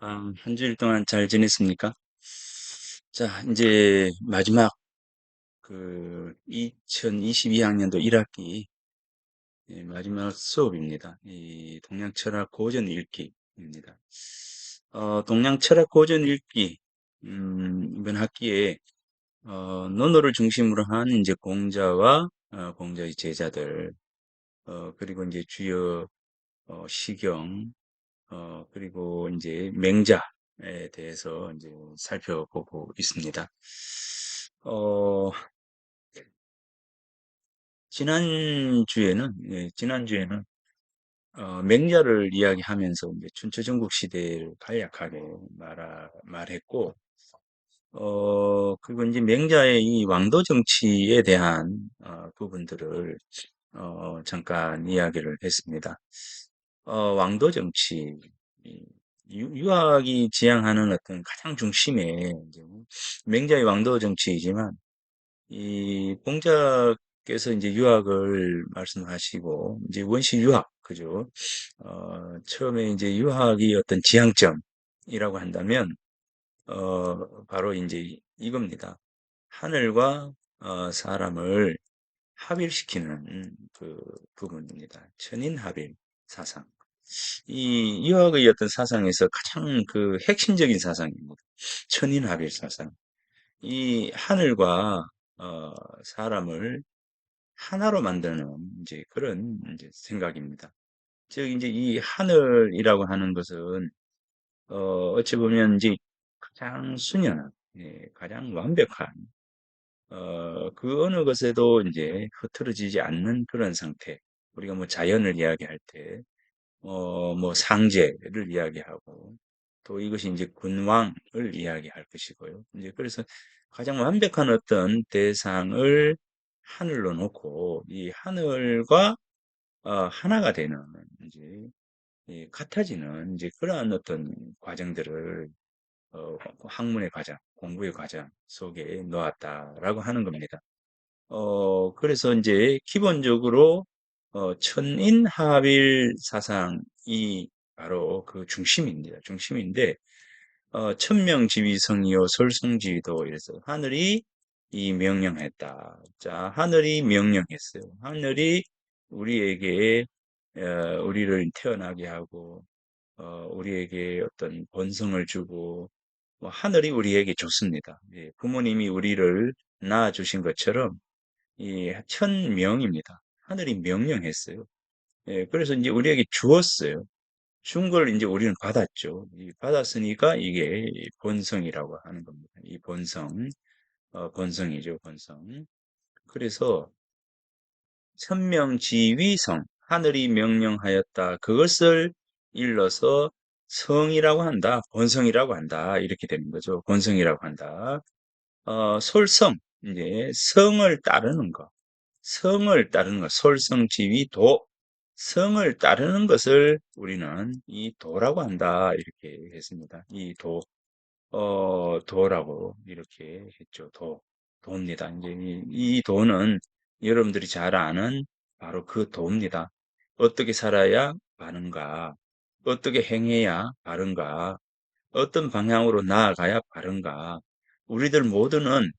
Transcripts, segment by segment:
한 주일 동안 잘 지냈습니까? 자, 이제 마지막 2022학년도 1학기 마지막 수업입니다. 이 동양철학 고전 읽기입니다. 동양철학 고전 읽기 이번 학기에 논어를 중심으로 한 이제 공자와 공자의 제자들 그리고 이제 주요 시경 그리고 이제 맹자에 대해서 이제 살펴보고 있습니다. 어, 지난주에는 맹자를 이야기하면서 이제 춘추전국 시대를 간략하게 말했고, 그리고 이제 맹자의 이 왕도 정치에 대한 부분들을 잠깐 이야기를 했습니다. 왕도 정치, 이 유학이 지향하는 어떤 가장 중심에 이제 맹자의 왕도 정치이지만 이 공자께서 이제 유학을 말씀하시고 이제 원시 유학 그죠? 처음에 이제 유학이 어떤 지향점이라고 한다면 바로 이제 이겁니다. 하늘과 사람을 합일시키는 그 부분입니다. 천인합일 사상. 이 유학의 어떤 사상에서 가장 그 핵심적인 사상입니다. 천인합일 사상. 이 하늘과 어, 사람을 하나로 만드는 이제 그런 이제 생각입니다. 즉 이제 이 하늘이라고 하는 것은 어찌 보면 이제 가장 순연한, 가장 완벽한 그 어느 것에도 이제 흐트러지지 않는 그런 상태. 우리가 뭐 자연을 이야기할 때 뭐 상제를 이야기하고 또 이것이 이제 군왕을 이야기할 것이고요. 이제 그래서 가장 완벽한 어떤 대상을 하늘로 놓고 이 하늘과 하나가 되는 이제 같아지는 이제 그러한 어떤 과정들을 학문의 과정, 공부의 과정 속에 놓았다라고 하는 겁니다. 그래서 이제 기본적으로 천인합일 사상이 바로 그 중심입니다. 중심인데 천명지위성이요 솔성지위도 이래서 하늘이 이 명령했다. 자, 하늘이 명령했어요. 하늘이 우리에게 우리를 태어나게 하고 우리에게 어떤 본성을 주고 하늘이 우리에게 줬습니다. 예, 부모님이 우리를 낳아주신 것처럼 이 천명입니다. 하늘이 명령했어요. 예, 그래서 이제 우리에게 주었어요. 준 걸 이제 우리는 받았죠. 이 받았으니까 이게 본성이라고 하는 겁니다. 이 본성, 본성이죠, 본성. 그래서 천명지위성, 하늘이 명령하였다. 그것을 일러서 성이라고 한다, 본성이라고 한다. 이렇게 되는 거죠. 본성이라고 한다. 솔성, 이제 성을 따르는 것. 성을 따르는 것, 솔성지위 도, 성을 따르는 것을 우리는 이 도라고 한다. 이렇게 했습니다. 이 도, 도라고 이렇게 했죠. 도입니다. 이제 이 도는 여러분들이 잘 아는 바로 그 도입니다. 어떻게 살아야 바른가? 어떻게 행해야 바른가? 어떤 방향으로 나아가야 바른가? 우리들 모두는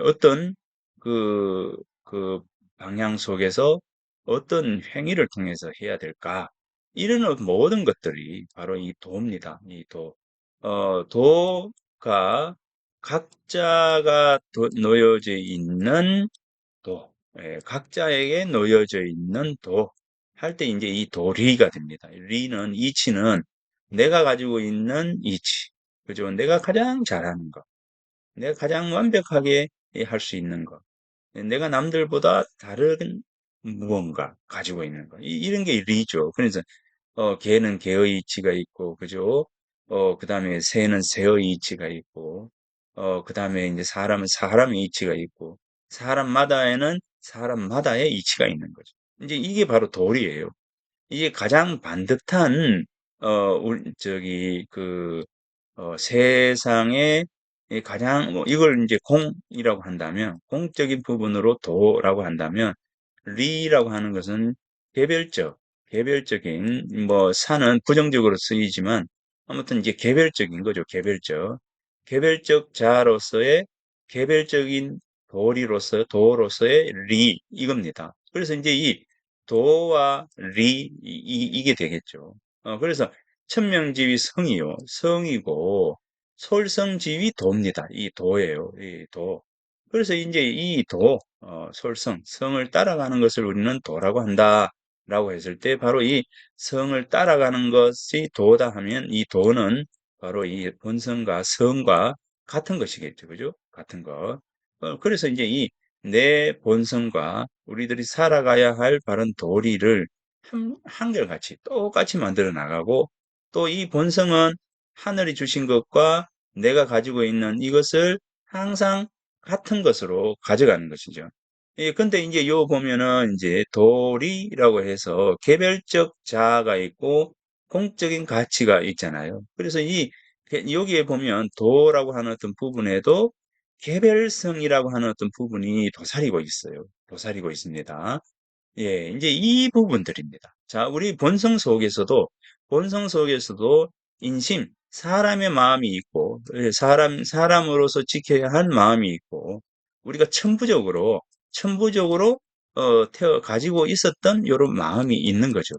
어떤 그, 그 방향 속에서 어떤 행위를 통해서 해야 될까? 이런 모든 것들이 바로 이 도입니다. 이 도. 도가 각자가 놓여져 있는 도, 각자에게 놓여져 있는 도, 할 때 이제 이 도리가 됩니다. 리는, 이치는 내가 가지고 있는 이치, 그죠? 내가 가장 잘하는 것, 내가 가장 완벽하게 할 수 있는 것, 내가 남들보다 다른 무언가 가지고 있는 것, 이런 게 리죠. 그래서 개는 개의 이치가 있고, 그죠? 그 다음에 새는 새의 이치가 있고, 그 다음에 이제 사람은 사람의 이치가 있고, 사람마다에는 사람마다의 이치가 있는 거죠. 이제 이게 바로 도리예요. 이게 가장 반듯한, 세상에 가장, 뭐, 이걸 이제 공이라고 한다면, 공적인 부분으로 도라고 한다면, 리라고 하는 것은 개별적인, 뭐, 산은 부정적으로 쓰이지만, 아무튼 이제 개별적인 거죠. 개별적 자로서의 개별적인 도로서의 리 이겁니다. 그래서 이제 이 도와 리 이게 되겠죠. 그래서 천명지위 성이요. 성이고 솔성지위 도입니다. 이 도예요. 이 도. 그래서 이제 이 도, 성을 따라가는 것을 우리는 도라고 한다라고 했을 때 바로 이 성을 따라가는 것이 도다 하면 이 도는 바로 이 본성과 성과 같은 것이겠죠. 그죠? 같은 것. 그래서 이제 이 내 본성과 우리들이 살아가야 할 바른 도리를 한결같이 똑같이 만들어 나가고 또 이 본성은 하늘이 주신 것과 내가 가지고 있는 이것을 항상 같은 것으로 가져가는 것이죠. 예, 근데 이제 요 보면은 이제 도리라고 해서 개별적 자아가 있고 공적인 가치가 있잖아요. 그래서 여기에 보면 도라고 하는 어떤 부분에도 개별성이라고 하는 어떤 부분이 도사리고 있어요. 도사리고 있습니다. 예, 이제 이 부분들입니다. 자, 우리 본성 속에서도 인심, 사람의 마음이 있고, 예, 사람으로서 지켜야 할 마음이 있고, 우리가 천부적으로, 가지고 있었던 이런 마음이 있는 거죠.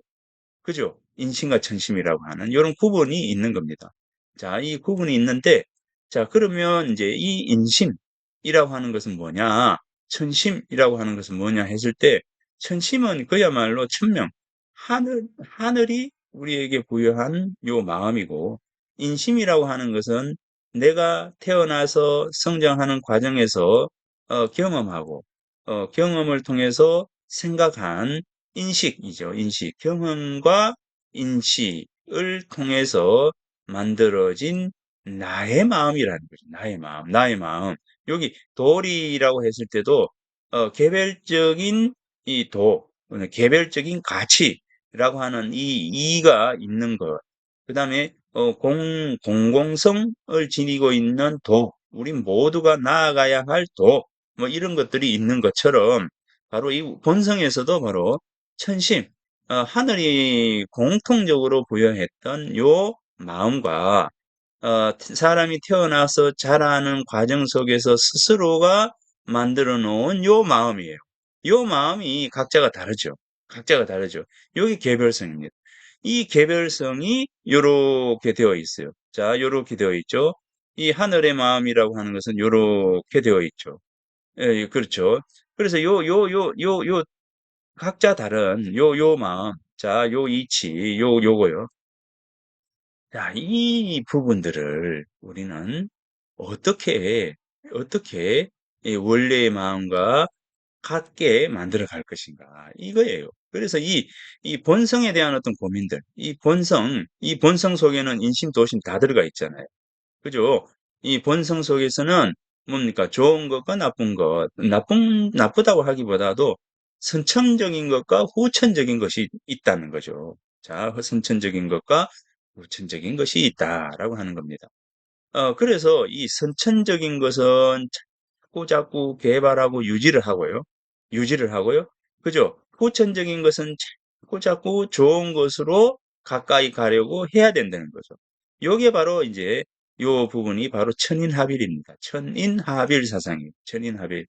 그죠? 인심과 천심이라고 하는 이런 구분이 있는 겁니다. 자, 이 구분이 있는데, 자, 그러면 이제 이 인심이라고 하는 것은 뭐냐? 천심이라고 하는 것은 뭐냐 했을 때, 천심은 그야말로 천명, 하늘이 우리에게 부여한 요 마음이고, 인심이라고 하는 것은 내가 태어나서 성장하는 과정에서 경험하고, 경험을 통해서 생각한 인식이죠. 인식. 경험과 인식을 통해서 만들어진 나의 마음이라는 거죠. 나의 마음, 나의 마음. 여기 도리라고 했을 때도 개별적인 이 개별적인 가치라고 하는 이 이가 있는 것. 그다음에 공공성을 지니고 있는 우리 모두가 나아가야 할 뭐 이런 것들이 있는 것처럼 바로 이 본성에서도 바로 천심, 하늘이 공통적으로 부여했던 요 마음과 사람이 태어나서 자라는 과정 속에서 스스로가 만들어 놓은 요 마음이에요. 요 마음이 각자가 다르죠. 각자가 다르죠. 여기 개별성입니다. 이 개별성이 요렇게 되어 있어요. 자, 요렇게 되어 있죠. 이 하늘의 마음이라고 하는 것은 요렇게 되어 있죠. 예, 예, 그렇죠. 그래서 각자 다른 요 마음, 자, 요 이치, 요거요. 자, 이 부분들을 우리는 어떻게, 어떻게 이 원래의 마음과 같게 만들어 갈 것인가. 이거예요. 그래서 이 본성에 대한 어떤 고민들, 이 본성 속에는 인심, 도심 다 들어가 있잖아요. 그죠? 이 본성 속에서는 뭡니까? 좋은 것과 나쁜 것, 나쁘다고 하기보다도 선천적인 것과 후천적인 것이 있다는 거죠. 자, 선천적인 것과 후천적인 것이 있다라고 하는 겁니다. 그래서 이 선천적인 것은 자꾸 개발하고 유지를 하고요. 그죠? 후천적인 것은 자꾸 좋은 것으로 가까이 가려고 해야 된다는 거죠. 요게 바로 이제 요 부분이 바로 천인합일입니다. 천인합일 사상이에요. 천인합일.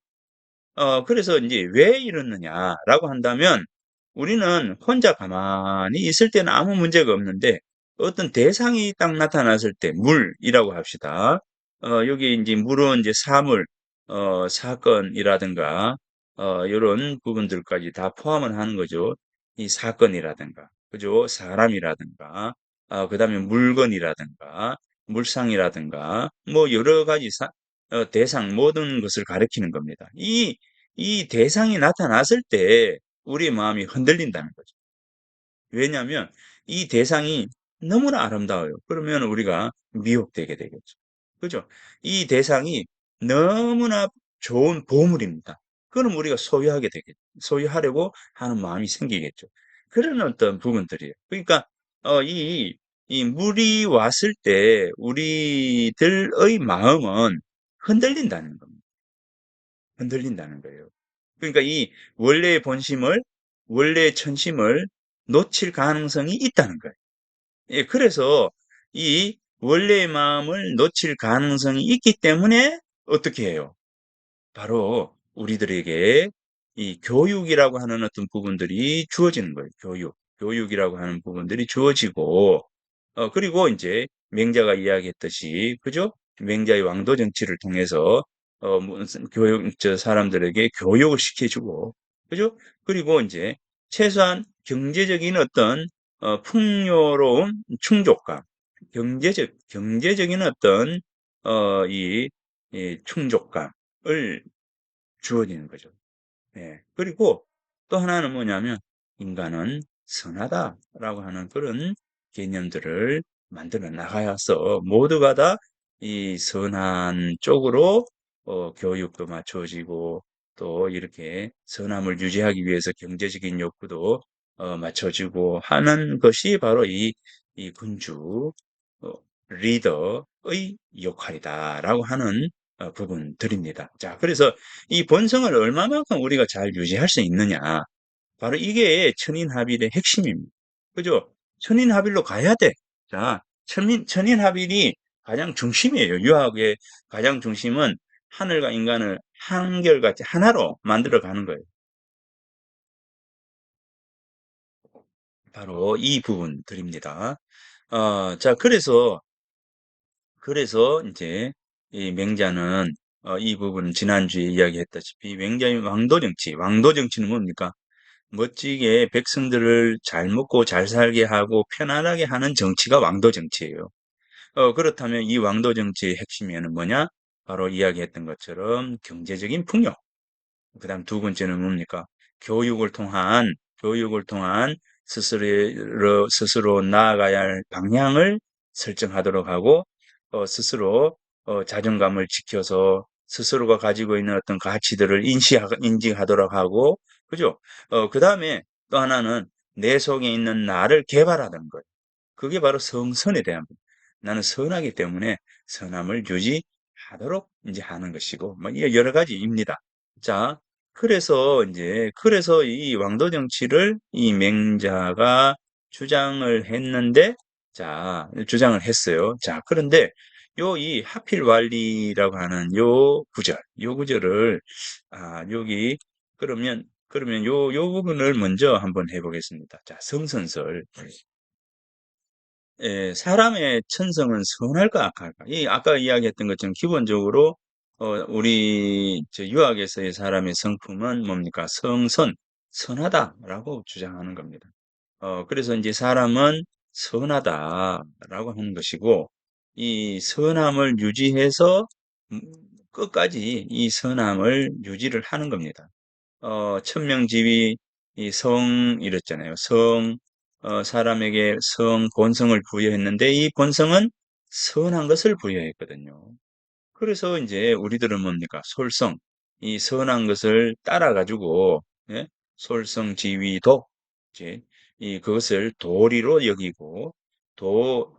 그래서 이제 왜 이러느냐라고 한다면 우리는 혼자 가만히 있을 때는 아무 문제가 없는데 어떤 대상이 딱 나타났을 때 물이라고 합시다. 여기 이제 물은 이제 사물, 사건이라든가 이런 부분들까지 다 포함을 하는 거죠. 이 사건이라든가, 그죠? 사람이라든가, 그다음에 물건이라든가, 물상이라든가, 뭐 여러 가지 대상 모든 것을 가리키는 겁니다. 이 대상이 나타났을 때 우리의 마음이 흔들린다는 거죠. 왜냐하면 이 대상이 너무나 아름다워요. 그러면 우리가 미혹되게 되겠죠. 그죠? 이 대상이 너무나 좋은 보물입니다. 그럼 우리가 소유하려고 하는 마음이 생기겠죠. 그런 어떤 부분들이에요. 그러니까, 이 물이 왔을 때 우리들의 마음은 흔들린다는 겁니다. 흔들린다는 거예요. 그러니까 이 원래의 천심을 놓칠 가능성이 있다는 거예요. 예, 그래서 이 원래의 마음을 놓칠 가능성이 있기 때문에 어떻게 해요? 바로 우리들에게 이 교육이라고 하는 어떤 부분들이 주어지는 거예요. 교육이라고 하는 부분들이 주어지고, 그리고 이제 맹자가 이야기했듯이, 그죠? 맹자의 왕도 정치를 통해서, 무슨 사람들에게 교육을 시켜주고, 그죠? 그리고 이제 최소한 경제적인 어떤, 풍요로운 충족감, 경제적인 어떤, 이 충족감을 주어지는 거죠. 네. 그리고 또 하나는 뭐냐면 인간은 선하다라고 하는 그런 개념들을 만들어 나가서 모두가 다 이 선한 쪽으로 교육도 맞춰지고 또 이렇게 선함을 유지하기 위해서 경제적인 욕구도 맞춰지고 하는 것이 바로 이 군주 어, 리더의 역할이다라고 하는 부분들입니다. 자, 그래서 이 본성을 얼마만큼 우리가 잘 유지할 수 있느냐. 바로 이게 천인합일의 핵심입니다. 그죠? 천인합일로 가야 돼. 자, 천인합일이 가장 중심이에요. 유학의 가장 중심은 하늘과 인간을 한결같이 하나로 만들어 가는 거예요. 바로 이 부분들입니다. 자, 그래서 이제 이 맹자는 이 부분 지난주에 이야기했다시피 맹자의 왕도 정치는 뭡니까? 멋지게 백성들을 잘 먹고 잘 살게 하고 편안하게 하는 정치가 왕도 정치예요. 그렇다면 이 왕도 정치의 핵심에는 뭐냐? 바로 이야기했던 것처럼 경제적인 풍요. 그다음 두 번째는 뭡니까? 교육을 통한 스스로 나아가야 할 방향을 설정하도록 하고, 스스로 자존감을 지켜서 스스로가 가지고 있는 어떤 가치들을 인지하도록 하고, 그죠? 그 다음에 또 하나는 내 속에 있는 나를 개발하는 거예요. 그게 바로 성선에 대한 부 나는 선하기 때문에 선함을 유지하도록 이제 하는 것이고, 뭐, 이게 여러 가지입니다. 자, 그래서 이 왕도 정치를 이 맹자가 주장을 했는데, 자, 주장을 했어요. 자, 그런데 이 하필 완리라고 하는 요 구절을, 여기, 그러면 요 부분을 먼저 한번 해보겠습니다. 자, 성선설. 사람의 천성은 선할까 악할까? 이 아까 이야기했던 것처럼 기본적으로 우리 유학에서의 사람의 성품은 뭡니까? 선하다라고 주장하는 겁니다. 그래서 이제 사람은 선하다라고 하는 것이고 이 선함을 유지해서 음, 끝까지 이 선함을 유지를 하는 겁니다. 천명지위 이 성 이랬잖아요. 사람에게 본성을 부여했는데 이 본성은 선한 것을 부여했거든요. 그래서 이제 우리들은 뭡니까? 이 선한 것을 따라가지고, 예? 솔성지위도, 이제, 그것을 도리로 여기고,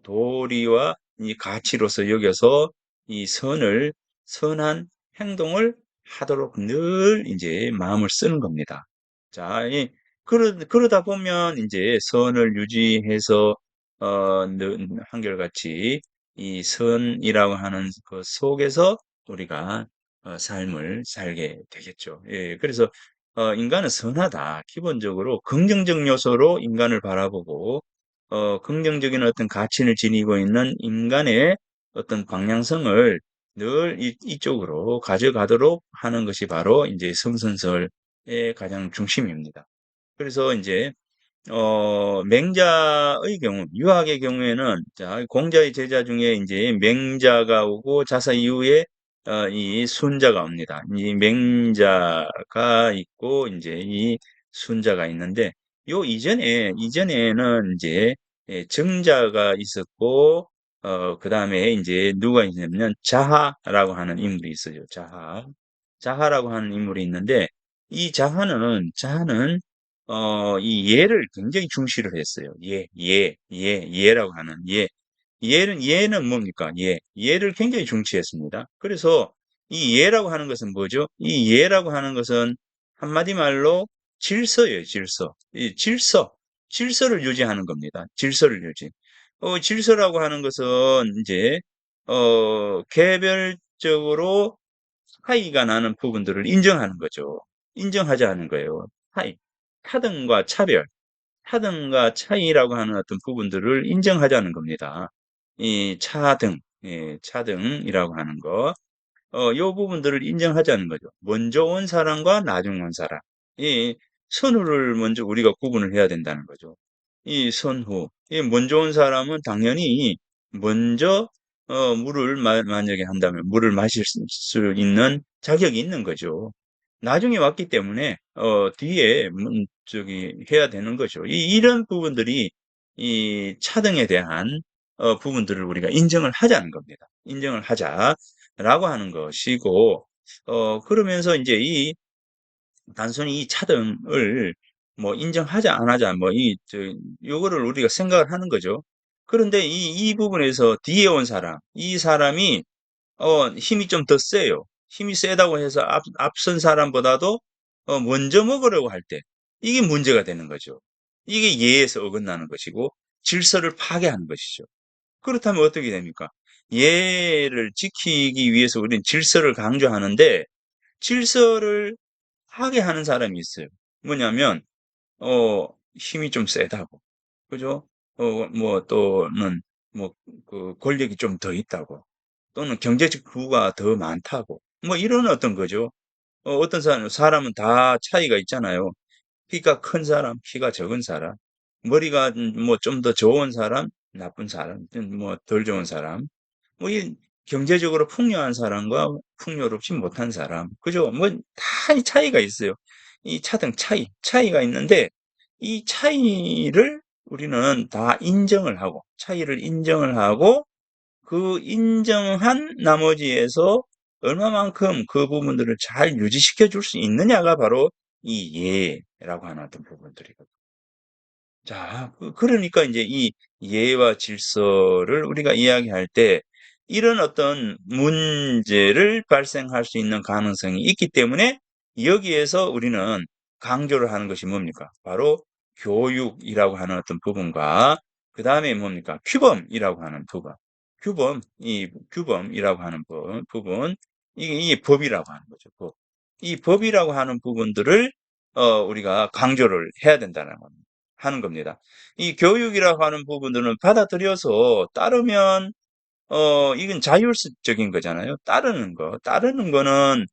도리와 이 가치로서 여겨서 이 선한 행동을 하도록 늘 이제 마음을 쓰는 겁니다. 자, 그러다 보면 이제 선을 유지해서, 한결같이 이 선이라고 하는 그 속에서 우리가 삶을 살게 되겠죠. 예, 그래서 인간은 선하다. 기본적으로 긍정적 요소로 인간을 바라보고 긍정적인 어떤 가치를 지니고 있는 인간의 어떤 방향성을 늘 이쪽으로 가져가도록 하는 것이 바로 이제 성선설의 가장 중심입니다. 그래서 이제 맹자의 경우, 유학의 경우에는, 자, 공자의 제자 중에 이제 맹자가 오고 자사 이후에 이 순자가 옵니다. 이 맹자가 있고, 이제 이 순자가 있는데, 이전에는 이제 정자가 있었고, 그 다음에 이제 누가 있냐면 자하라고 하는 인물이 있어요. 자하라고 하는 인물이 있는데, 자하는 이 예를 굉장히 중시를 했어요. 예라고 하는 예. 예는 뭡니까? 예를 굉장히 중시했습니다. 그래서 이 예라고 하는 것은 뭐죠? 이 예라고 하는 것은 한마디 말로 질서예요, 질서. 질서를 유지하는 겁니다. 질서를 유지. 질서라고 하는 것은 이제 개별적으로 차이가 나는 부분들을 인정하는 거죠. 인정하자는 거예요. 차이, 차등과 차별, 차등과 차이라고 하는 어떤 부분들을 인정하자는 겁니다. 이 차등, 예, 차등이라고 하는 거. 요 부분들을 인정하자는 거죠. 먼저 온 사람과 나중 온 사람. 이 선후를 먼저 우리가 구분을 해야 된다는 거죠. 이 선후. 이 먼저 온 사람은 당연히 먼저 물을 만약에 한다면 물을 마실 수 있는 자격이 있는 거죠. 나중에 왔기 때문에 뒤에 저기 해야 되는 거죠. 이런 부분들이 이 차등에 대한 부분들을 우리가 인정을 하자는 겁니다. 인정을 하자라고 하는 것이고, 그러면서 이제 단순히 이 차등을 뭐 인정하자 안 하자 뭐 요거를 우리가 생각을 하는 거죠. 그런데 이 부분에서 뒤에 온 사람, 이 사람이 힘이 좀 더 세요. 힘이 세다고 해서 앞선 사람보다도 먼저 먹으려고 할 때 이게 문제가 되는 거죠. 이게 예에서 어긋나는 것이고 질서를 파괴하는 것이죠. 그렇다면 어떻게 됩니까? 예를 지키기 위해서 우리는 질서를 강조하는데 질서를 파괴하는 사람이 있어요. 뭐냐면 힘이 좀 세다고. 그죠? 뭐 또는 뭐 그 권력이 좀 더 있다고. 또는 경제적 부가 더 많다고. 뭐 이런 어떤 거죠. 어떤 사람은 다 차이가 있잖아요. 키가 큰 사람, 키가 적은 사람, 머리가 뭐 좀 더 좋은 사람, 나쁜 사람, 뭐 덜 좋은 사람, 뭐 이 경제적으로 풍요한 사람과 풍요롭지 못한 사람, 그죠? 뭐 다 이 차이가 있어요. 이 차등 차이가 있는데 이 차이를 우리는 다 인정을 하고, 차이를 인정을 하고 그 인정한 나머지에서 얼마만큼 그 부분들을 잘 유지시켜 줄 수 있느냐가 바로 이 예라고 하는 어떤 부분들이거든요. 자, 그러니까 이제 이 예와 질서를 우리가 이야기할 때 이런 어떤 문제를 발생할 수 있는 가능성이 있기 때문에 여기에서 우리는 강조를 하는 것이 뭡니까? 바로 교육이라고 하는 어떤 부분과 그 다음에 뭡니까? 규범이라고 하는 부분. 이 규범이라고 하는 부분, 이게 법이라고 하는 거죠. 법. 이 법이라고 하는 부분들을 우리가 강조를 해야 된다는 겁니다. 하는 겁니다. 이 교육이라고 하는 부분들은 받아들여서 따르면 이건 자율적인 거잖아요. 따르는 거는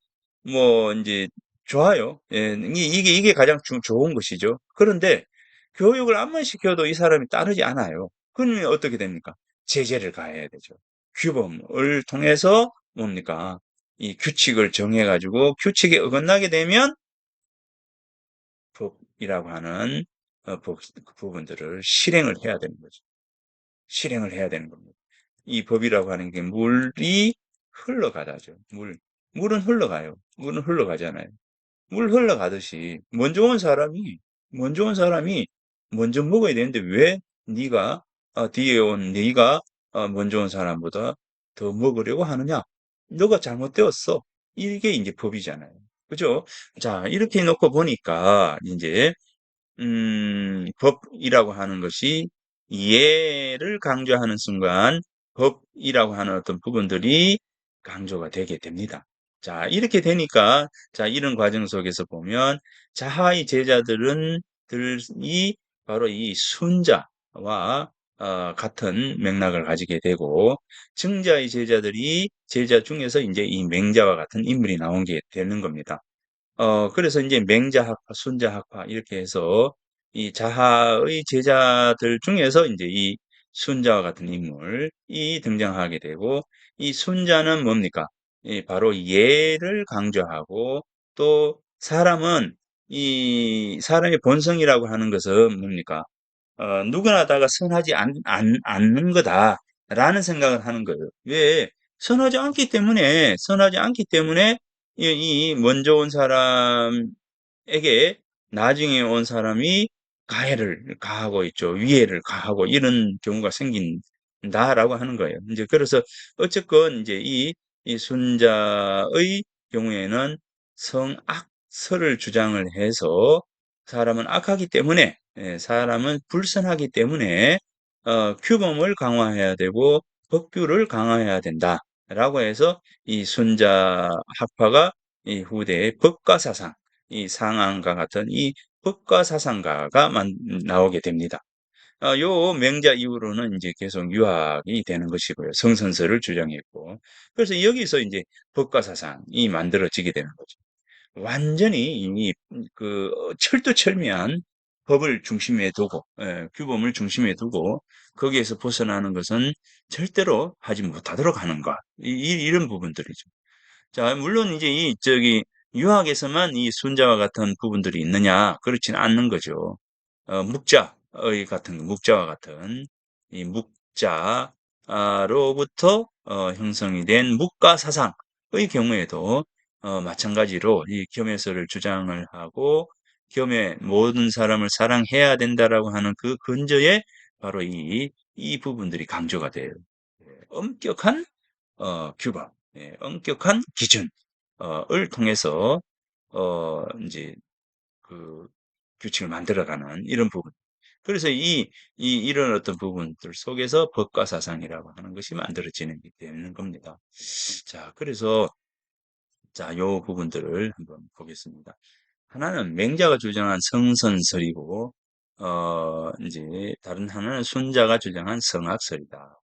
뭐 이제 좋아요. 예, 이게 가장 좋은 것이죠. 그런데 교육을 암만 시켜도 이 사람이 따르지 않아요. 그러면 어떻게 됩니까? 제재를 가해야 되죠. 규범을 통해서 뭡니까? 이 규칙을 정해가지고 규칙에 어긋나게 되면 법이라고 하는 그 부분들을 실행을 해야 되는 거죠. 실행을 해야 되는 겁니다. 이 법이라고 하는 게 물이 흘러가다죠. 물은 흘러가요. 물은 흘러가잖아요. 물 흘러가듯이 먼저 온 사람이 먼저 먹어야 되는데 왜 네가 뒤에 온 네가 먼저 온 사람보다 더 먹으려고 하느냐? 너가 잘못되었어. 이게 이제 법이잖아요. 그죠? 자, 이렇게 놓고 보니까 이제 법이라고 하는 것이 예를 강조하는 순간 법이라고 하는 어떤 부분들이 강조가 되게 됩니다. 자, 이렇게 되니까, 자, 이런 과정 속에서 보면, 자하의 들이 바로 이 순자와 같은 맥락을 가지게 되고, 증자의 제자 중에서 이제 이 맹자와 같은 인물이 나온 게 되는 겁니다. 그래서 이제 맹자학파, 순자학파 이렇게 해서 이 자하의 제자들 중에서 이제 이 순자와 같은 인물이 등장하게 되고 이 순자는 뭡니까? 바로 예를 강조하고 또 이 사람의 본성이라고 하는 것은 뭡니까? 누구나 다가 선하지 않는 거다라는 생각을 하는 거예요. 왜? 선하지 않기 때문에 이 먼저 온 사람에게 나중에 온 사람이 가해를 가하고 있죠. 위해를 가하고 이런 경우가 생긴다라고 하는 거예요. 이제 그래서 어쨌건 이제 이 순자의 경우에는 성악설을 주장을 해서 사람은 악하기 때문에 사람은 불선하기 때문에 규범을 강화해야 되고 법규를 강화해야 된다라고 해서 이 순자 학파가 이 후대의 법가사상, 이 상한과 같은 이 법가사상가가 나오게 됩니다. 요 명자 이후로는 이제 계속 유학이 되는 것이고요. 성선설을 주장했고. 그래서 여기서 이제 법가사상이 만들어지게 되는 거죠. 완전히 이미 철두철미한 법을 중심에 두고, 규범을 중심에 두고 거기에서 벗어나는 것은 절대로 하지 못하도록 하는 것. 이런 부분들이죠. 자, 물론 이제 유학에서만 이 순자와 같은 부분들이 있느냐? 그렇지는 않는 거죠. 묵자와 같은 이 묵자로부터 형성이 된 묵가 사상의 경우에도 마찬가지로 이 겸해서를 주장을 하고 모든 사람을 사랑해야 된다라고 하는 그 근저에 바로 이 부분들이 강조가 돼요. 엄격한 규범, 엄격한 기준을 통해서 이제 그 규칙을 만들어가는 이런 부분. 그래서 이런 어떤 부분들 속에서 법과 사상이라고 하는 것이 만들어지는 게 되는 겁니다. 자, 그래서 자, 요 부분들을 한번 보겠습니다. 하나는 맹자가 주장한 성선설이고, 이제 다른 하나는 순자가 주장한 성악설이다.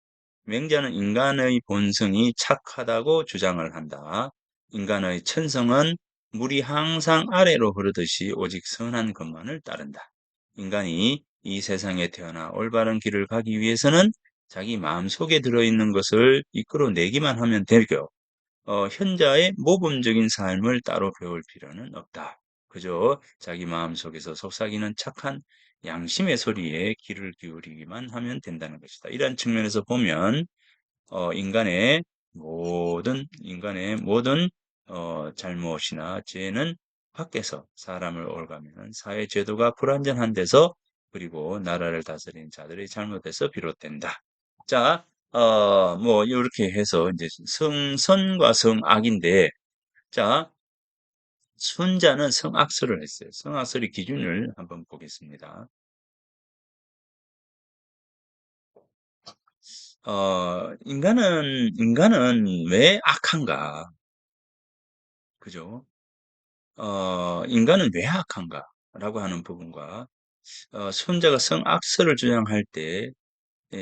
맹자는 인간의 본성이 착하다고 주장을 한다. 인간의 천성은 물이 항상 아래로 흐르듯이 오직 선한 것만을 따른다. 인간이 이 세상에 태어나 올바른 길을 가기 위해서는 자기 마음속에 들어있는 것을 이끌어내기만 하면 되고, 현자의 모범적인 삶을 따로 배울 필요는 없다. 그저 자기 마음속에서 속삭이는 착한 양심의 소리에 귀를 기울이기만 하면 된다는 것이다. 이런 측면에서 보면 인간의 모든 잘못이나 죄는 밖에서 사람을 올가매는 사회 제도가 불완전한 데서 그리고 나라를 다스리는 자들의 잘못에서 비롯된다. 자, 뭐 이렇게 해서 이제 성선과 성악인데, 자, 순자는 성악설을 했어요. 성악설의 기준을 한번 보겠습니다. 인간은 왜 악한가? 그죠? 인간은 왜 악한가? 라고 하는 부분과, 손자가 성악설을 주장할 때,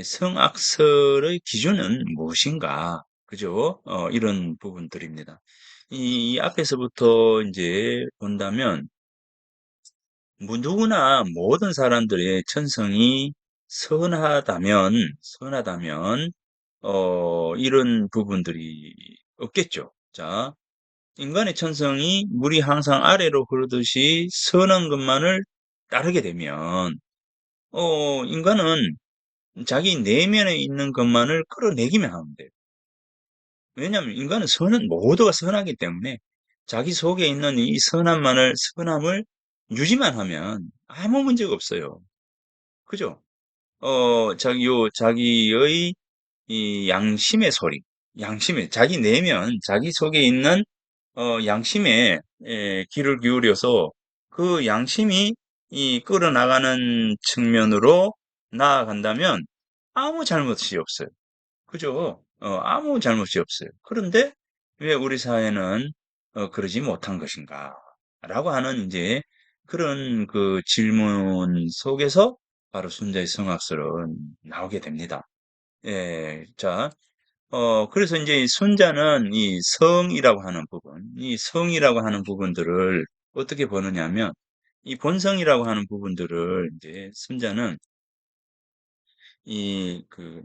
성악설의 기준은 무엇인가? 그죠? 이런 부분들입니다. 이 앞에서부터 이제 본다면, 누구나 모든 사람들의 천성이 선하다면, 이런 부분들이 없겠죠. 자, 인간의 천성이 물이 항상 아래로 흐르듯이 선한 것만을 따르게 되면, 인간은 자기 내면에 있는 것만을 끌어내기만 하면 돼요. 왜냐하면 인간은 모두가 선하기 때문에 자기 속에 있는 이 선함을 유지만 하면 아무 문제가 없어요. 그죠? 자기의 이 양심의 소리, 자기 내면, 자기 속에 있는 양심에 귀를 기울여서 그 양심이 이 끌어나가는 측면으로 나아간다면 아무 잘못이 없어요. 그죠? 아무 잘못이 없어요. 그런데 왜 우리 사회는 그러지 못한 것인가? 라고 하는 이제 그런 그 질문 속에서 바로 순자의 성악설은 나오게 됩니다. 예, 자, 그래서 이제 순자는 이 성이라고 하는 부분들을 어떻게 보느냐면, 이 본성이라고 하는 부분들을 이제 순자는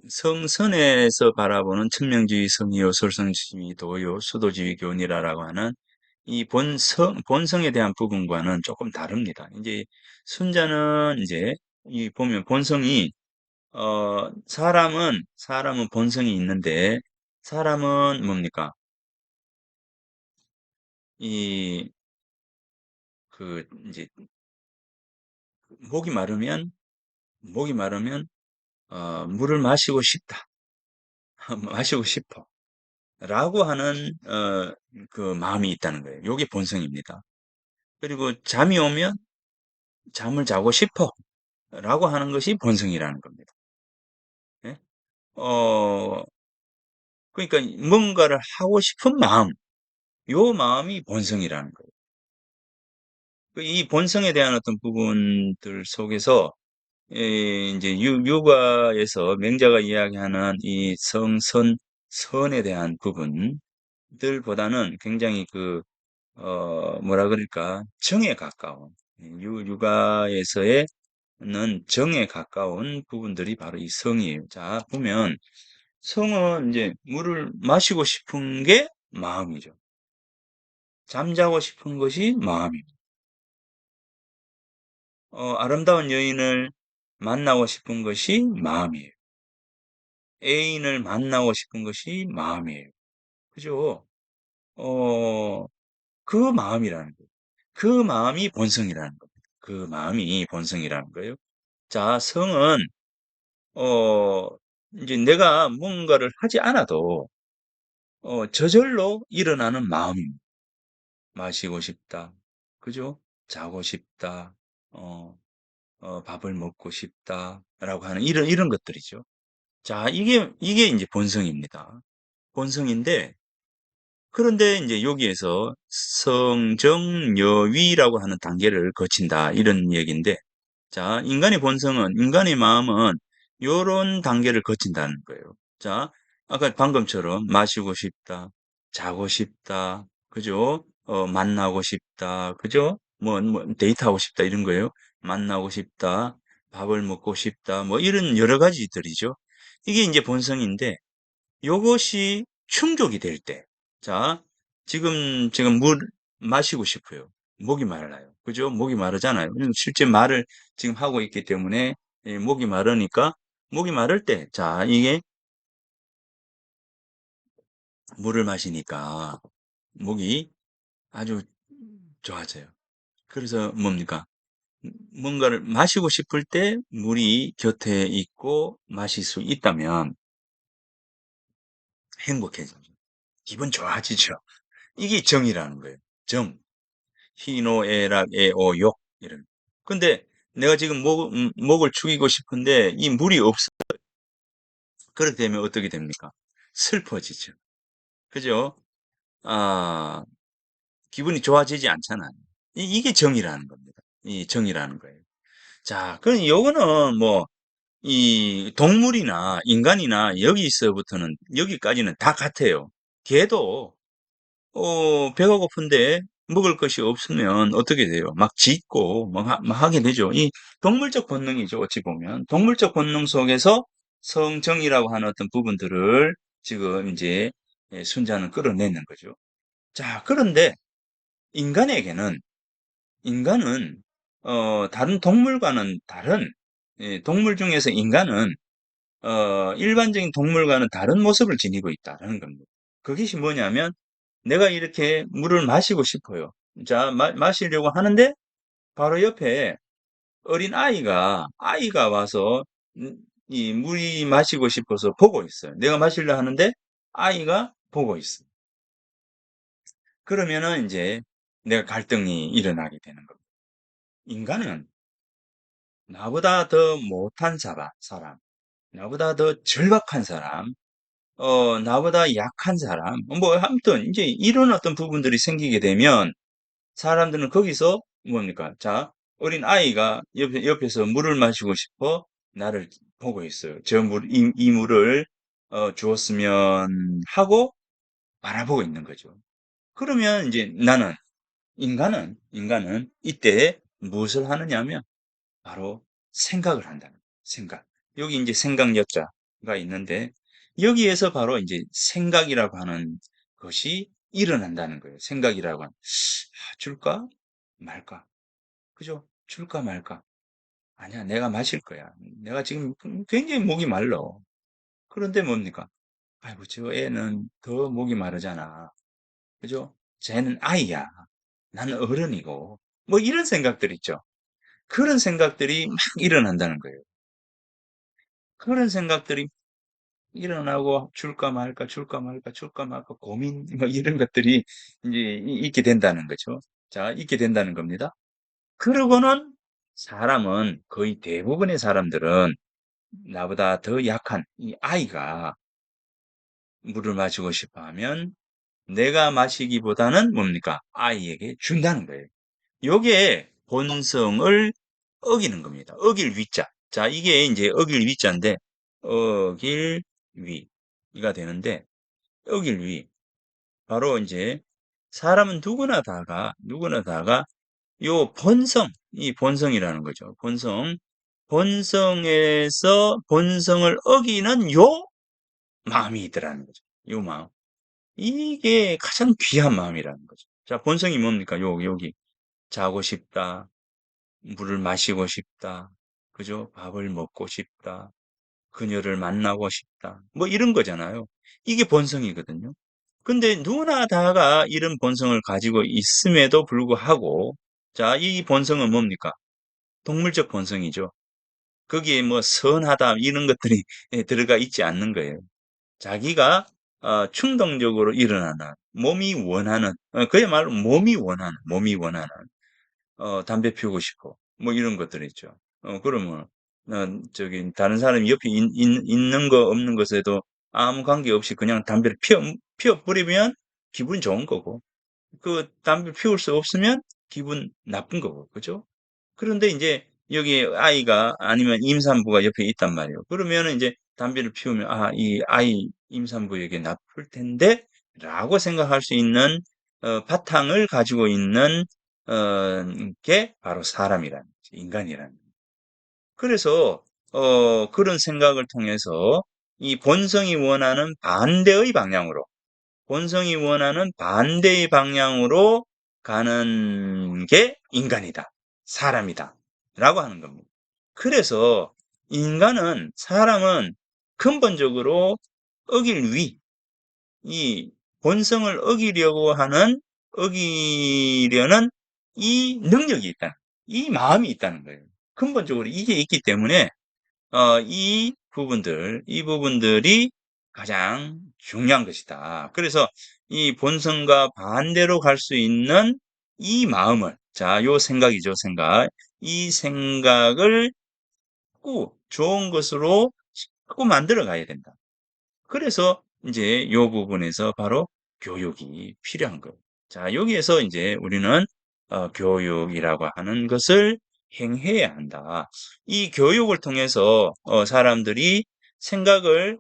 성선에서 바라보는 천명주의 성이요, 솔선주의 도요, 수도주의 교훈이라고 하는 이 본성에 대한 부분과는 조금 다릅니다. 이제 순자는 이제 보면 본성이 사람은 본성이 있는데, 사람은 뭡니까? 이, 이제, 목이 마르면, 목이 마르면, 물을 마시고 싶다. 마시고 싶어. 라고 하는, 그 마음이 있다는 거예요. 요게 본성입니다. 그리고 잠이 오면 잠을 자고 싶어. 라고 하는 것이 본성이라는 겁니다. 어, 그러니까 뭔가를 하고 싶은 마음, 요 마음이 본성이라는 거예요. 이 본성에 대한 어떤 부분들 속에서 이제 육아에서 명자가 이야기하는 이 성선, 선에 대한 부분들보다는 굉장히 뭐라 그럴까, 정에 가까운, 육아에서의 는 정에 가까운 부분들이 바로 이 성이에요. 자, 보면 성은 이제 물을 마시고 싶은 게 마음이죠. 잠자고 싶은 것이 마음입니다. 아름다운 여인을 만나고 싶은 것이 마음이에요. 애인을 만나고 싶은 것이 마음이에요. 그죠? 어, 그 마음이라는 거예요. 그 마음이 본성이라는 겁니다. 그 마음이 본성이라는 거예요. 자, 성은, 어, 이제 내가 뭔가를 하지 않아도, 저절로 일어나는 마음입니다. 마시고 싶다. 그죠? 자고 싶다. 어, 밥을 먹고 싶다. 라고 하는 이런 것들이죠. 자, 이게 이제 본성입니다. 본성인데, 그런데 이제 여기에서 성정여위라고 하는 단계를 거친다. 이런 얘기인데, 자, 인간의 본성은, 인간의 마음은 요런 단계를 거친다는 거예요. 자, 아까 방금처럼 마시고 싶다, 자고 싶다, 그죠? 만나고 싶다, 그죠? 데이트하고 싶다, 이런 거예요. 만나고 싶다, 밥을 먹고 싶다, 뭐, 이런 여러 가지들이죠. 이게 이제 본성인데, 요것이 충족이 될 때, 자, 지금 물 마시고 싶어요. 목이 말라요. 그죠? 목이 마르잖아요. 실제 말을 지금 하고 있기 때문에 목이 마르니까 목이 마를 때, 자, 이게 물을 마시니까 목이 아주 좋아져요. 그래서 뭡니까? 뭔가를 마시고 싶을 때 물이 곁에 있고 마실 수 있다면 행복해져요. 기분 좋아지죠. 이게 정이라는 거예요. 정. 희노애락애오욕 이런. 근데 내가 지금 목을 축이고 싶은데 이 물이 없어. 그렇게 되면 어떻게 됩니까? 슬퍼지죠. 그죠? 아, 기분이 좋아지지 않잖아요. 이게 정이라는 겁니다. 이 정이라는 거예요. 자, 그럼 요거는 뭐, 이 동물이나 인간이나 여기서부터는, 여기까지는 다 같아요. 개도 배가 고픈데 먹을 것이 없으면 어떻게 돼요? 막 짖고 막 하게 되죠. 이 동물적 본능이죠. 어찌 보면 동물적 본능 속에서 성정이라고 하는 어떤 부분들을 지금 이제 순자는 끌어내는 거죠. 자, 그런데 인간에게는 인간은 다른 동물과는 다른 동물 중에서 인간은 일반적인 동물과는 다른 모습을 지니고 있다는 겁니다. 그것이 뭐냐면 내가 이렇게 물을 마시고 싶어요. 자, 마시려고 하는데 바로 옆에 어린 아이가 와서 이 물이 마시고 싶어서 보고 있어요. 내가 마시려 하는데 아이가 보고 있어요. 그러면은 이제 내가 갈등이 일어나게 되는 겁니다. 인간은 나보다 더 못한 사람, 나보다 더 절박한 사람, 나보다 약한 사람, 뭐, 아무튼, 이제 이런 어떤 부분들이 생기게 되면 사람들은 거기서 뭡니까? 자, 어린 아이가 옆에서 물을 마시고 싶어 나를 보고 있어요. 이 물을 주었으면 하고 바라보고 있는 거죠. 그러면 이제 인간은 이때 무엇을 하느냐면 바로 생각을 한다는 거예요. 생각. 여기 이제 생각력자가 있는데 여기에서 바로 이제 생각이라고 하는 것이 일어난다는 거예요. 생각이라고 하는. 줄까? 말까? 그죠? 줄까 말까? 아니야, 내가 마실 거야. 내가 지금 굉장히 목이 말라. 그런데 뭡니까? 아이고, 저 애는 더 목이 마르잖아. 그죠? 쟤는 아이야. 나는 어른이고. 뭐 이런 생각들 있죠. 그런 생각들이 막 일어난다는 거예요. 그런 생각들이 일어나고 줄까 말까, 줄까 말까, 줄까 말까 고민, 뭐 이런 것들이 이제 있게 된다는 거죠. 자, 있게 된다는 겁니다. 그러고는 사람은 거의 대부분의 사람들은 나보다 더 약한 이 아이가 물을 마시고 싶어 하면 내가 마시기보다는 뭡니까? 아이에게 준다는 거예요. 요게 본성을 어기는 겁니다. 어길 위자. 자, 이게 이제 어길 위자인데, 어길 위가 되는데, 어길 위. 바로 이제 사람은 누구나 다가 요 본성, 이 본성이라는 거죠. 본성에서 본성을 어기는 요 마음이 있더라는 거죠. 요 마음. 이게 가장 귀한 마음이라는 거죠. 자, 본성이 뭡니까? 여기. 자고 싶다. 물을 마시고 싶다. 그죠? 밥을 먹고 싶다. 그녀를 만나고 싶다. 뭐 이런 거잖아요. 이게 본성이거든요. 근데 누구나 다가 이런 본성을 가지고 있음에도 불구하고, 자, 이 본성은 뭡니까? 동물적 본성이죠. 거기에 뭐 선하다 이런 것들이 들어가 있지 않는 거예요. 자기가 충동적으로 일어나는 몸이 원하는 그야말로 몸이 원하는 담배 피우고 싶어 뭐 이런 것들 있죠. 그러면 저기 다른 사람이 옆에 있는 거 없는 것에도 아무 관계없이 그냥 담배를 피워 버리면 기분 좋은 거고 그 담배 피울 수 없으면 기분 나쁜 거고 그죠? 그런데 이제 여기 아이가 아니면 임산부가 옆에 있단 말이에요. 그러면은 이제 담배를 피우면 '아 이 아이 임산부에게 나쁠 텐데.'라고 생각할 수 있는 바탕을 가지고 있는 게 바로 사람이라는 거죠. 인간이라는 거죠. 그래서 그런 생각을 통해서 이 본성이 원하는 반대의 방향으로 가는 게 인간이다. 사람이다. 라고 하는 겁니다. 그래서 사람은 근본적으로 어길 이 본성을 어기려는 이 능력이 이 마음이 있다는 거예요. 근본적으로 이게 있기 때문에 이 부분들이 가장 중요한 것이다. 그래서 이 본성과 반대로 갈 수 있는 이 마음을, 자, 요 생각이죠, 생각. 이 생각을 자꾸 좋은 것으로 자꾸 만들어 가야 된다. 그래서 이제 요 부분에서 바로 교육이 필요한 거예요. 자, 여기에서 이제 우리는 교육이라고 하는 것을 행해야 한다. 이 교육을 통해서 사람들이 생각을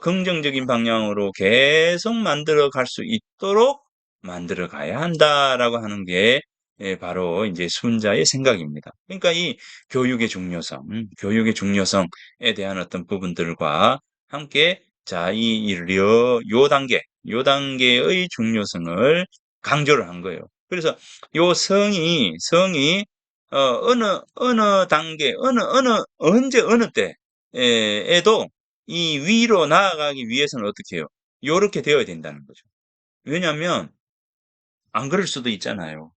긍정적인 방향으로 계속 만들어 갈 수 있도록 만들어 가야 한다라고 하는 게 바로 이제 순자의 생각입니다. 그러니까 이 교육의 중요성에 대한 어떤 부분들과 함께 자, 요 단계의 중요성을 강조를 한 거예요. 그래서 요 성이, 어느 단계, 언제, 어느 때에도 이 위로 나아가기 위해서는 어떻게 해요? 요렇게 되어야 된다는 거죠. 왜냐면, 안 그럴 수도 있잖아요.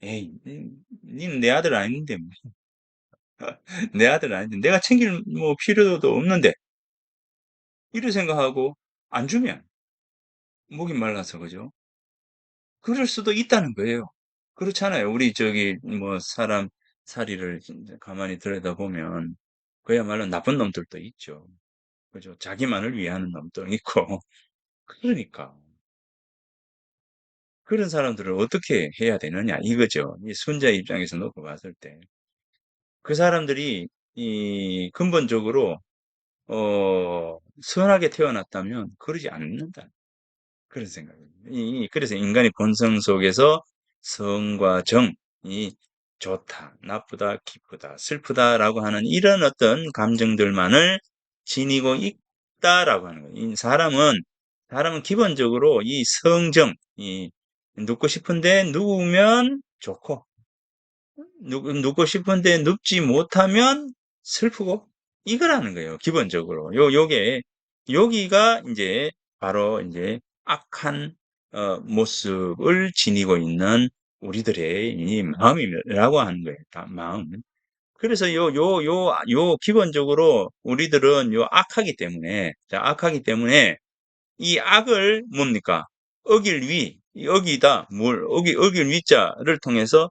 에이, 니는 내 아들 아닌데, 뭐. 내 아들 아닌데, 내가 챙길 뭐 필요도 없는데, 이렇게 생각하고 안 주면 목이 말라서, 그죠? 그럴 수도 있다는 거예요. 그렇잖아요. 우리 저기 뭐 사람 사리를 진짜 가만히 들여다보면 그야말로 나쁜 놈들도 있죠. 그죠? 자기만을 위하는 놈도 있고. 그러니까 그런 사람들을 어떻게 해야 되느냐 이거죠. 이 순자 입장에서 놓고 봤을 때. 그 사람들이 이 근본적으로 선하게 태어났다면 그러지 않는다. 그런 생각입니다. 그래서 인간의 본성 속에서 성과 정이 좋다, 나쁘다, 기쁘다, 슬프다라고 하는 이런 어떤 감정들만을 지니고 있다라고 하는 거예요. 사람은 기본적으로 이 성정, 눕고 싶은데 누우면 좋고, 눕고 싶은데 눕지 못하면 슬프고, 이거라는 거예요. 기본적으로. 여기가 이제 바로 이제 악한 모습을 지니고 있는 우리들의 이 마음이라고 하는 거예요. 다 마음. 그래서 기본적으로 우리들은 악하기 때문에 이 악을 뭡니까? 어길 위자를 통해서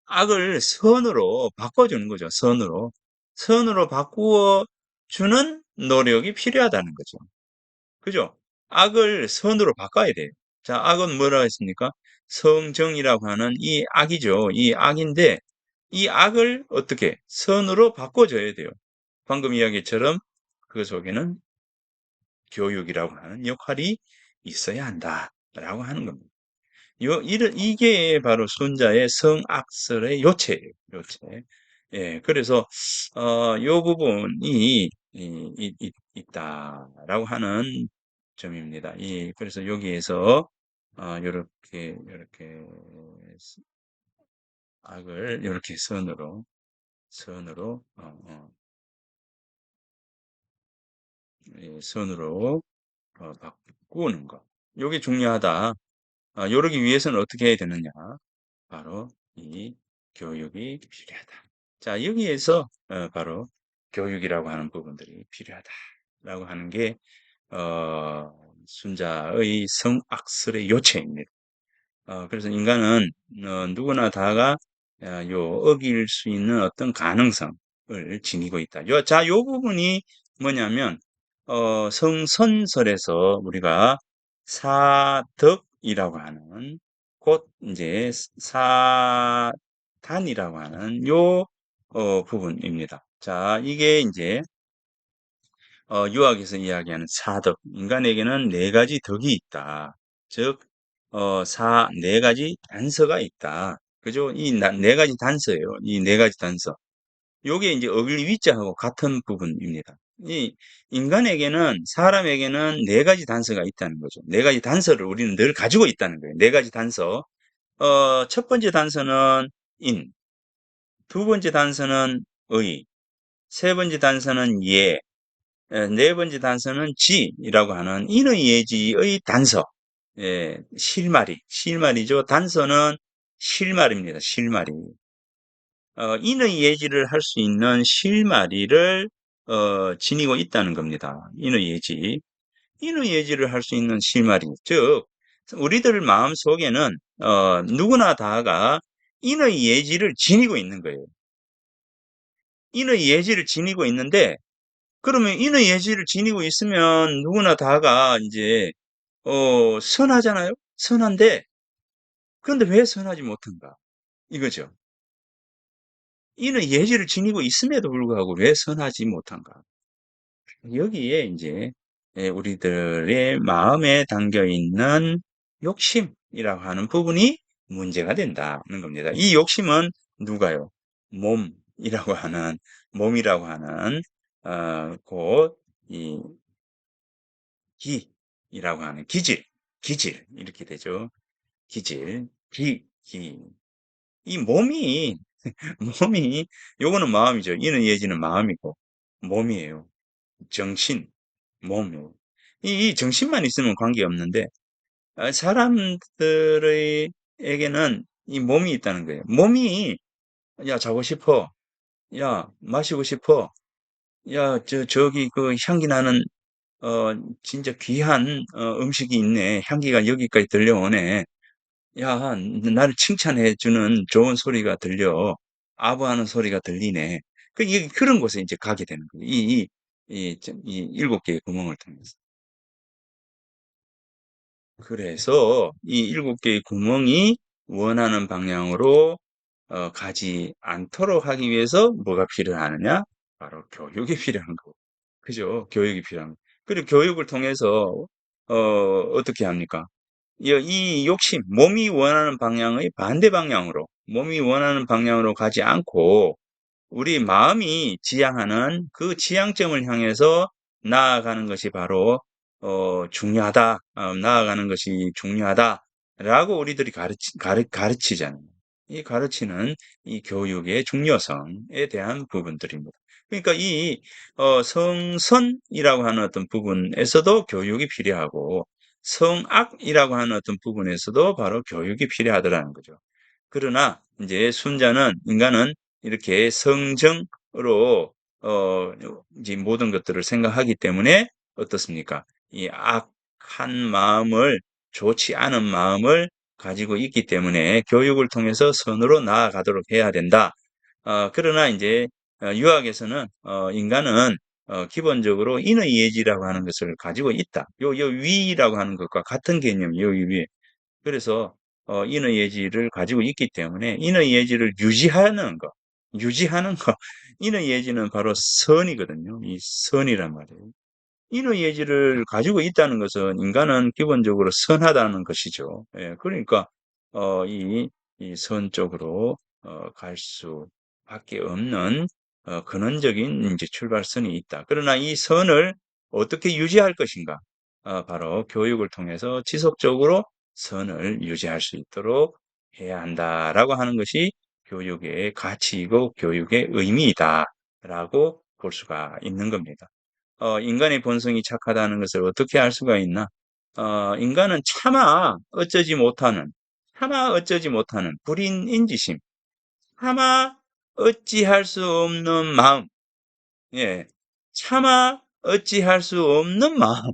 악을 선으로 바꿔주는 거죠. 선으로 바꾸어 주는 노력이 필요하다는 거죠. 그죠? 악을 선으로 바꿔야 돼요. 자, 악은 뭐라고 했습니까? 성정이라고 하는 이 악이죠. 이 악인데 이 악을 어떻게 선으로 바꿔줘야 돼요. 방금 이야기처럼 그 속에는 교육이라고 하는 역할이 있어야 한다라고 하는 겁니다. 이게 바로 순자의 성악설의 요체예요. 요체. 예, 그래서 요 부분이 있다라고 하는 점입니다. 그래서 여기에서 요렇게 악을 요렇게 선으로 선으로 바꾸는 것. 요게 중요하다. 요러기 위해서는 어떻게 해야 되느냐? 바로 이 교육이 필요하다. 자, 여기에서 바로 교육이라고 하는 부분들이 필요하다라고 하는 게 순자의 성악설의 요체입니다. 그래서 인간은 누구나 다가 어길 수 있는 어떤 가능성을 지니고 있다. 요 부분이 뭐냐면 성선설에서 우리가 사덕이라고 하는 곧 이제 사단이라고 하는 요 부분입니다. 자, 이게 이제 유학에서 이야기하는 사덕, 인간에게는 네 가지 덕이 있다. 즉, 네 가지 단서가 있다. 그죠? 네 가지 단서예요. 이 네 가지 단서. 요게 이제 어글 위자하고 같은 부분입니다. 사람에게는 네 가지 단서가 있다는 거죠. 네 가지 단서를 우리는 늘 가지고 있다는 거예요. 네 가지 단서. 첫 번째 단서는 인, 두 번째 단서는 의, 세 번째 단서는 예, 네 번째 단서는 지이라고 하는 인의 예지의 단서. 예, 실말이죠. 단서는 실말입니다. 실말이. 인의 예지를 할 수 있는 실마리를 지니고 있다는 겁니다. 인의 예지. 인의 예지를 할 수 있는 실마리. 즉, 우리들 마음 속에는 누구나 다가 인의 예지를 지니고 있는 거예요. 인의 예지를 지니고 있는데 그러면 인의 예지를 지니고 있으면 누구나 다가 이제 선하잖아요. 선한데 그런데 왜 선하지 못한가? 이거죠. 인의 예지를 지니고 있음에도 불구하고 왜 선하지 못한가? 여기에 이제 우리들의 마음에 담겨 있는 욕심이라고 하는 부분이 문제가 된다는 겁니다. 이 욕심은 누가요? 몸이라고 하는 곧 이 기이라고 하는 기질 이렇게 되죠. 기질, 기. 이 몸이 요거는 마음이죠. 이는 예지는 마음이고 몸이에요. 정신, 몸이에요. 이 정신만 있으면 관계없는데 사람들에게는 이 몸이 있다는 거예요. 몸이 야 자고 싶어, 야 마시고 싶어, 야 저기 그 향기 나는 진짜 귀한 음식이 있네. 향기가 여기까지 들려오네. 야, 나를 칭찬해 주는 좋은 소리가 들려. 아부하는 소리가 들리네. 그런 곳에 이제 가게 되는 거예요. 이 일곱 개의 구멍을 통해서. 그래서 이 일곱 개의 구멍이 원하는 방향으로 가지 않도록 하기 위해서 뭐가 필요하느냐? 바로 교육이 필요한 거고. 그죠? 교육이 필요한 거. 그리고 교육을 통해서 어떻게 합니까? 이 욕심, 몸이 원하는 방향으로 가지 않고 우리 마음이 지향하는 그 지향점을 향해서 나아가는 것이 바로 나아가는 것이 중요하다라고 우리들이 가르치잖아요. 이 가르치는 이 교육의 중요성에 대한 부분들입니다. 그러니까 이 성선이라고 하는 어떤 부분에서도 교육이 필요하고 성악이라고 하는 어떤 부분에서도 바로 교육이 필요하더라는 거죠. 그러나 이제 인간은 이렇게 성정으로 이제 모든 것들을 생각하기 때문에 어떻습니까? 이 악한 마음을 좋지 않은 마음을 가지고 있기 때문에 교육을 통해서 선으로 나아가도록 해야 된다. 그러나 이제 유학에서는 인간은 기본적으로 인의 예지라고 하는 것을 가지고 있다. 요 위라고 하는 것과 같은 개념이요, 위. 그래서 인의 예지를 가지고 있기 때문에 인의 예지를 유지하는 거. 인의 예지는 바로 선이거든요. 이 선이란 말이에요. 인의 예지를 가지고 있다는 것은 인간은 기본적으로 선하다는 것이죠. 예, 그러니까 이 선 쪽으로 갈 수밖에 없는 근원적인 이제 출발선이 있다. 그러나 이 선을 어떻게 유지할 것인가? 바로 교육을 통해서 지속적으로 선을 유지할 수 있도록 해야 한다라고 하는 것이 교육의 가치이고 교육의 의미이다라고 볼 수가 있는 겁니다. 인간의 본성이 착하다는 것을 어떻게 알 수가 있나? 인간은 차마 어쩌지 못하는 불인 인지심, 차마 어찌할 수 없는 마음, 예, 차마 어찌할 수 없는 마음,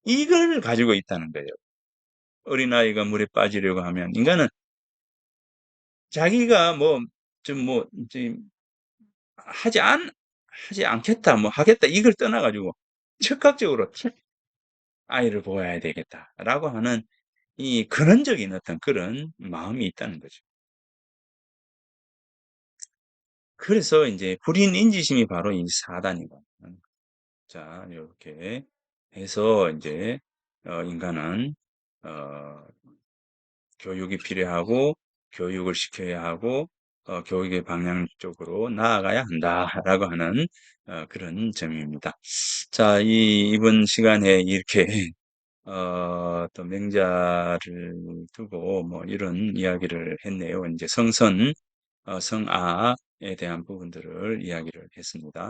이걸 가지고 있다는 거예요. 어린아이가 물에 빠지려고 하면 인간은 자기가 좀 하지 않겠다, 뭐 하겠다, 이걸 떠나가지고 즉각적으로 아이를 보호해야 되겠다라고 하는 이 근원적인 어떤 그런 마음이 있다는 거죠. 그래서 이제 불인 인지심이 바로 이 사단이고. 자, 이렇게 해서 이제 인간은 어, 교육이 필요하고 교육을 시켜야 하고 교육의 방향 쪽으로 나아가야 한다라고 하는 그런 점입니다. 자, 이번 시간에 이렇게 또 맹자를 두고 뭐 이런 이야기를 했네요. 이제 성아에 대한 부분들을 이야기를 했습니다.